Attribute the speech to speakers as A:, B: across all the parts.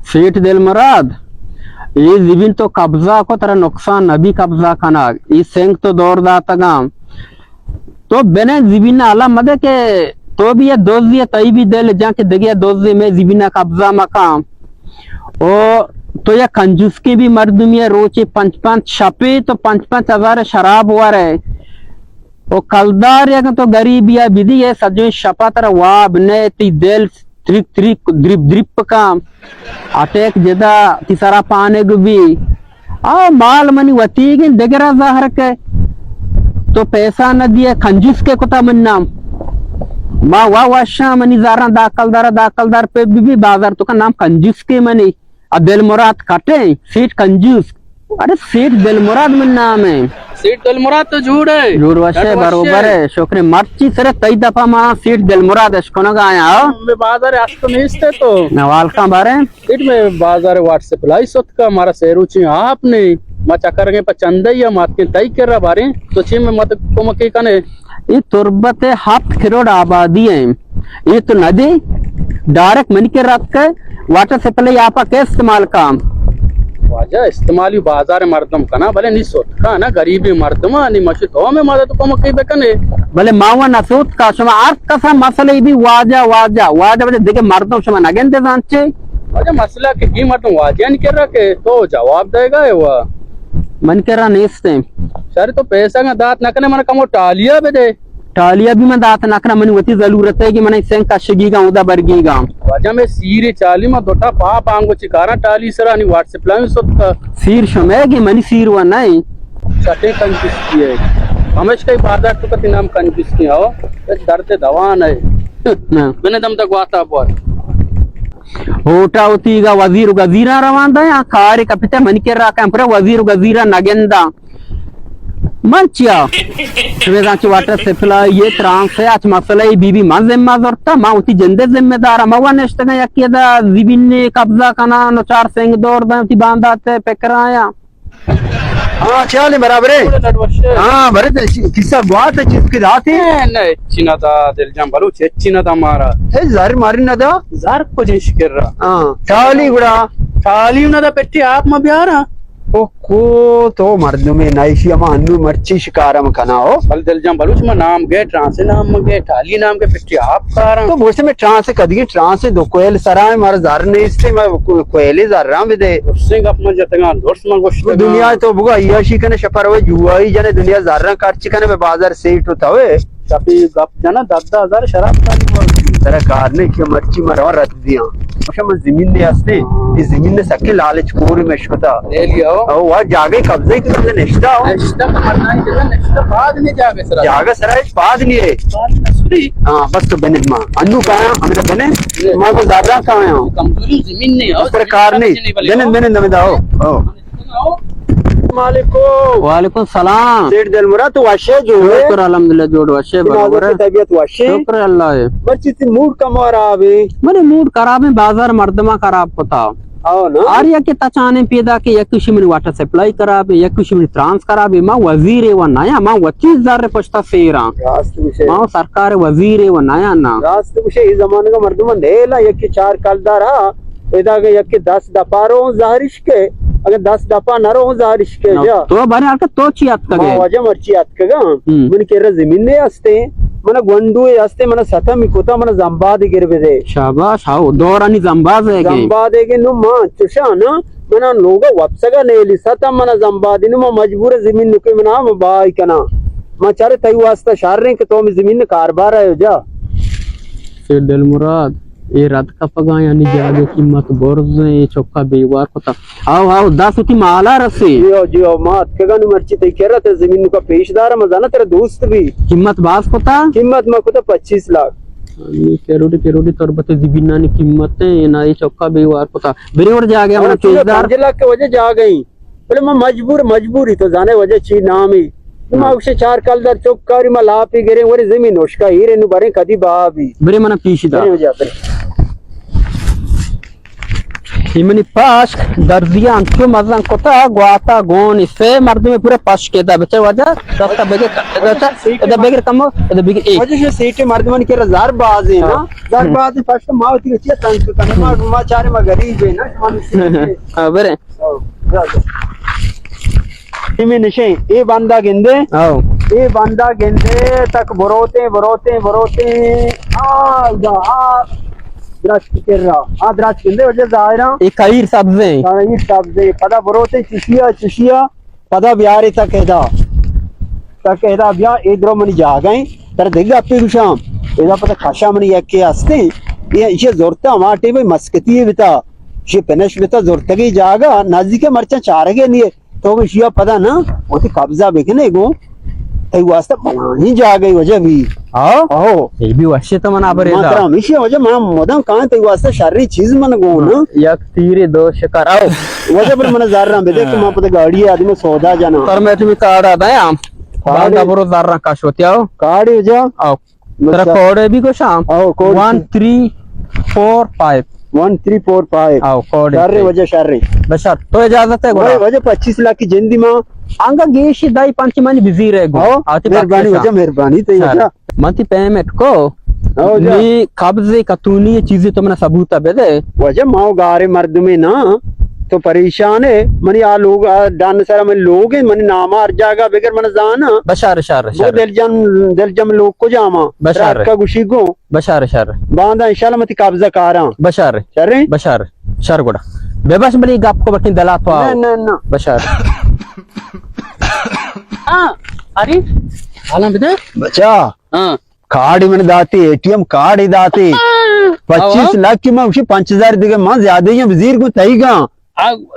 A: सेठ दिल मुराद ये जमीन तो कब्जा को तेरा नुकसान अभी कब्जा करना ये सेंग तो दौड़ दाता गांव तो बेने जमीन आला मदे के तो भी ये दोस्त दिए तई भी दिल जाके देगे दोस्त दिए में जमीन कब्जा मकाम ओ तो ये कंजूस की भी मर्दमी है रोचे 5-5 छपे तो 5-5 हजार शराब हुआ रहे ओ कलदार या तो गरीब या विधि है सजो शपा तरह वाब ने ती दिल त्रिक त्रिक द्रिप द्रिप काम अटैक जदा तिसरा पाने भी आ माल मनी वती के दगरा जहर के तो पैसा न दिए कंजूस के कोता मन नाम मा वाशा मनी जारा दाकलदार पे भी बाजार तो का नाम कंजूस के मनी अब दिल मुराद काटे सेठ कंजूस अरे सेठ दिल मुराद मन नाम है
B: सेठ दिल मुराद तो झूठ है
A: झूठ वशे बरोबर है शोकरे मर्ची सरे तई दफा मा सेठ दिल मुराद एशकोना का आया हो
B: मैं बाजार आज तो नहीं इसते तो
A: नवाल का बारे
B: सेठ में बाजार व्हाट्सएप लाई सोत का हमारा सेरुचि आपने मा चक्कर के पचंद या मात के तई कर रहा बारे तो ची में मत को मके कने
A: ये तुरबत 7 करोड़ आबादी है ये तो नदी डायरेक्ट मन के रख के वाटर सप्लाई आपा के इस्तेमाल काम
B: वाजा इस्तेमाल ही बाजार मर्दम कना भले नहीं सोत का ना गरीबी मर्दम नहीं मशी तो में मदद को मके बेकने
A: भले मावा नसूत का शमा आर्थ का सा मसले भी वाजा बजे देखे मर्दम शमा नगेन दे सांचे
B: वाजा मसला के की मर्दम वाजा नहीं कर रखे तो जवाब देगा है वो
A: मन के रहा नेस्ते
B: सर तो पैसा का दात न कने मन कमो टालिया बेदे
A: टालिया भी मैं दात नखना मन वती जरूरत है कि मन सेंग कशगी गांव दा बरगी गांव
B: वाजा में सीरे चाली में दोटा पाप आंगो चिकारा टाली सरा नहीं व्हाट्सएप ला में सोता
A: सीर शमेगी मनी सीर व नहीं
B: सटे कंजूस की है हमेश कई बाजार तो कति नाम कंजूस की हो दर्द दवान है मैंने दम तक वाता पर
A: होटा उतीगा वजीर गजीरा रवांदा या कार्य कपिता मन के रहा कैंपर वजीर गजीरा नगेंदा मंचिया श्वेतांची वाटर सप्लाई ये ट्रांस है आज मसला ये बीबी मां जिम्मा जरता मां उती जंदे जिम्मेदार मवा नेस्ट का यकिदा जिबिन ने कब्जा करना नो 4 सेंग दौर दा उती बांधाते पेकराया हाँ चले बराबर है हाँ बरे किस्सा बात है जिसकी रात है
B: नहीं चिना था दिल जाम बालू चिना था हमारा
A: है जार मारी ना दा
B: जार को जेश कर रहा
A: हाँ चाली गुड़ा
B: खाली ना था पेटी आप में भी आ रहा
A: ओ को तो मर्दों में नाइशी अमा अन्नू मर्ची शिकारम कना हो
B: बल दिल जाम बालू में नाम गए ट्रांस नाम गए थाली नाम के पेटी आप खा रहा
A: तो बोसे में ट्रांस कदी ट्रांस दो कोयल सराय मार जार ने इससे मैं कोयले जार रहा विदे
B: उससे गप में जतगा दोस्त में गोश्त
A: दुनिया तो बुगा याशी कने शपर हो जुआ ही जने दुनिया जार रहा कार्ची कने बाजार सेट होता है
B: तभी गप जना 10,000 शराब का
A: सरकार ने क्या मर्ची मरवा रख दिया हम जमीन ने हंसते इस जमीन ने सके लालच कोर में शोता
B: ले लिया
A: और वह जागे कब्जे की तुमने निष्ठा हो
B: नेक्स्ट मरना ही जगह नेक्स्ट बाद नहीं जागे सर
A: जागे सराय बाद नहीं है
B: नसरी
A: हां बस तो बने मां अन्नू का हमने बने मां को ज्यादा कहां है
B: कमजोरी जमीन नहीं है
A: सरकार नहीं बने नमदाओ ओ वालेकुम सलाम सेठ दिल मुराद तो वाशे जो है शुक्र अल्हम्दुलिल्लाह जोड़ वाशे बराबर है तबीयत वाशे शुक्र अल्लाह है बच्ची ती मूड कमरा आवे मने मूड खराब है बाजार मर्दमा खराब पता आओ ना आरिया के तचाने पैदा के एक कुछ में वाटर सप्लाई खराब है एक कुछ में ट्रांस खराब है मां वजीर है व नया मां 25000 रे पछता सेरा रास्त विषय मां सरकार वजीर है व नया ना रास्त विषय इस जमाने का मर्दमा नेला एक के 4 कलदारा पैदा के एक के 10 दपारो जाहिरिश के अगर 10 दफा न रहो जारिश के जा तो बने आके तो चियात कगे वजह मर्ची यात कगा मन केरा जमीन ने हस्ते मन गंडू हस्ते मन सता मिकोता मन जंबाद गिरबे दे शाबाश हाउ दोरानी जंबाज है के जंबाद है के नु मां चुशा ना मन लोग वप्सगा नेली सता मन जंबाद नु मजबूर जमीन नु के मना बाई कना मां चारे तई वास्ता शार रे के तो जमीन कारबार है जा से दिल मुराद ये रात का पगा यानी जागे कीमत बोर्ज ये चौका बेवार होता आओ 10 की माला रसे जियो मात के गन मर्ची तई कह रहा था जमीन का पेशदार मजा ना तेरा दोस्त भी कीमत बास होता कीमत में को तो 25 लाख ये करोड़ी तरबते जिबिना ने कीमत है ना ये चौका बेवार होता बिरेवर जा गया हमारा पेशदार 5 लाख के वजह जा गई बोले मैं मजबूरी तो जाने वजह ची नाम ही माउशे 4 कलदार चौकारी में लापी गिरे वरी जमीन होशका हीरे नु बारे कदी बाबी बरे मना पीशीदा हो जाते Imani pas dardiya antu mazan kota guata gon ife mardu में पूरे pas केदा बच्चा वजह दस्ता बेगे बच्चा इधर बेगे कम इधर बेगे एक वजह से सीटे मर्द मन के जार बाज है ना जार बाज फर्स्ट मावती के तंग करने मा चारे मा गरीब है ना हां बरे इमे नशे ए बंदा गेंदे आओ ए बंदा गेंदे तक बरोते बरोते बरोते आ द्राक्ष केर्रा द्राक्ष किंदे वजह जायरा एक कईर सब्जे पदा बरोते चिशिया पदा ब्यारे तक ब्या इधरो मनी जा गए तर देख आपे रुशाम एदा पता खाशा मनी यके आस्ते ये जोरता माटे भाई मस्कती बिता ये पेनश बिता जोरतगी जागा नाजी के मरचा चारगे नहीं तो शिया पता ना ओती कब्जा बेकने गो तई वास्ता नहीं जा गई वजह भी आओ ये भी वश्य तो मना बरे दा मिशिया वजह मन मोदम कहां तई वास्ता शारीरी चीज मन गो ना एक तीरे दोष कराओ वजह पर मन जार रहा बेदे कि मां पता गाड़ी आदमी सौदा जाना पर मैं तुम्हें कार्ड आता है बांदा बरो जार रहा काश होते आओ कार्ड वजह आओ तेरा कोड है भी को शाम आओ कोड 1345 1345 आओ कोड शारी वजह शारी बशर तो इजाजत है गोरा वजह 25 लाख की जिंदगी में आंगा गेशी दाई पांच मानी बिजी रहे गो आती मेहरबानी वजह मेहरबानी तो ये मंती पेमेंट को नी कब्जे कतूनी ये चीजें तो मैंने सबूत है बेदे वजह माओ गारे मर्द में ना तो परेशान है मनी आ लोग डान सारा में लोग हैं मनी नामा हर जागा बेगर मन जाना बशार शार वो दिल जम लोग को जामा बशार का गुशी को बशार शार बांधा इंशाल्लाह मती कब्जा कारा बशार शर्रे बशार शार गोड़ा बेबस बली गप को बटिन दला तो ना बशार अरे हालां बेदे बच्चा हां कार्ड मैंने दाती एटीएम कार्ड ही दाती 25 लाख की मैं उसी 5000 देगा मां ज्यादा ही वजीर को तईगा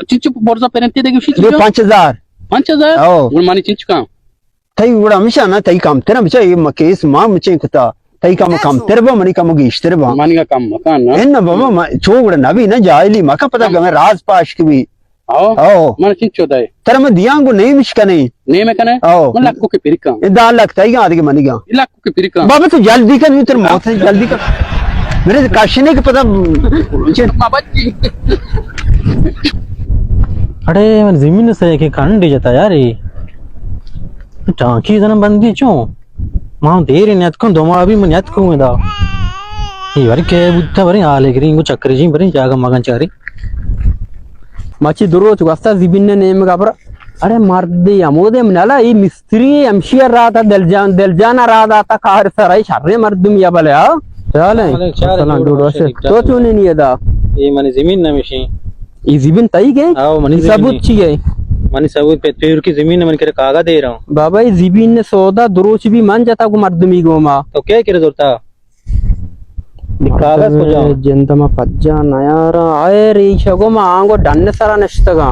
B: चिंचु बोर्जा पेरेंटे देगे उसी 5000 ओ मानी चिंचु का
A: तई उड़ा हमेशा ना तई काम तेरा बच्चा ये मकेस मां मुचे कुता तई काम तेरे मनी काम गिश तेरे
B: मानी का काम मकान ना
A: एन बाबा छोगड़ नबी ना जायली मका पता गमे राज पाश की भी आओ
B: मन चिंचु दाई
A: तेरा मैं दियांगो नहीं मिशका नहीं में कने
B: मन लाख के पिरिका
A: दा लगता है आदि के मनीगा
B: लाख के पिरिका
A: बाबा तू जल्दी कर तेरे मौत है जल्दी कर मेरे काशने के पता
C: अरे मन जमीन से के कांडी जाता यार ये टांकी जन बंदी चो मां देर ने अतको दोमा अभी मन अतको में दा ये वर के बुत्ता बरे आले ग्रिंगो चक्कर जी बरे जागा मगन चारी
A: माची दुरोच वास्ता जिबिन नेम गाबर अरे मर्दी अमोदे मनाला ई मिस्त्री एमशियर राता दिलजाना राता कार सराई शारे मर्दम या भले आ चले सलाम डूडो से तो चुने नहीं दा
C: ये मन जमीन ना मिशी
A: ई जिबिन तई के
C: आओ मन
A: सबूत चाहिए
C: मन सबूत पे पेर की जमीन मन करे कागज दे रहा हूं
A: बाबा ई जिबिन ने सौदा दुरोच भी मान जाता को मर्दमी गोमा
C: तो क्या करे जोरता कागज को जाओ
A: जंतमा पज्जा नयारा आए रे शगो मांगो डन्न सारा नष्टगा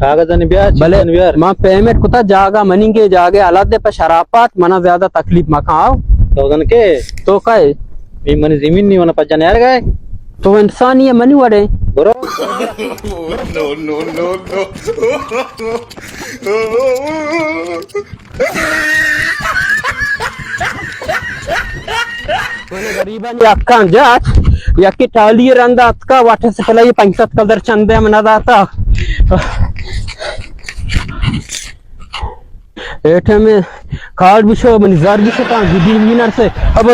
C: कागज ने ब्याज
A: भले मां पेमेंट कुता जागा मनी के जागे अलग दे पर शराफत मना ज्यादा तकलीफ मका आओ
C: तो गन के
A: तो काय
C: मी मन जमीन नहीं होना पज्जा यार गए
A: तो इंसान ये मनी वड़े
C: बरो
D: नो
A: गरीबानी अक्का जात याकी टाली रंदा अक्का वाटे से पहले ये 65 कलर चंदे मना दाता एठे में कार्ड बिशो मनिजार बिशो ता विनर से अब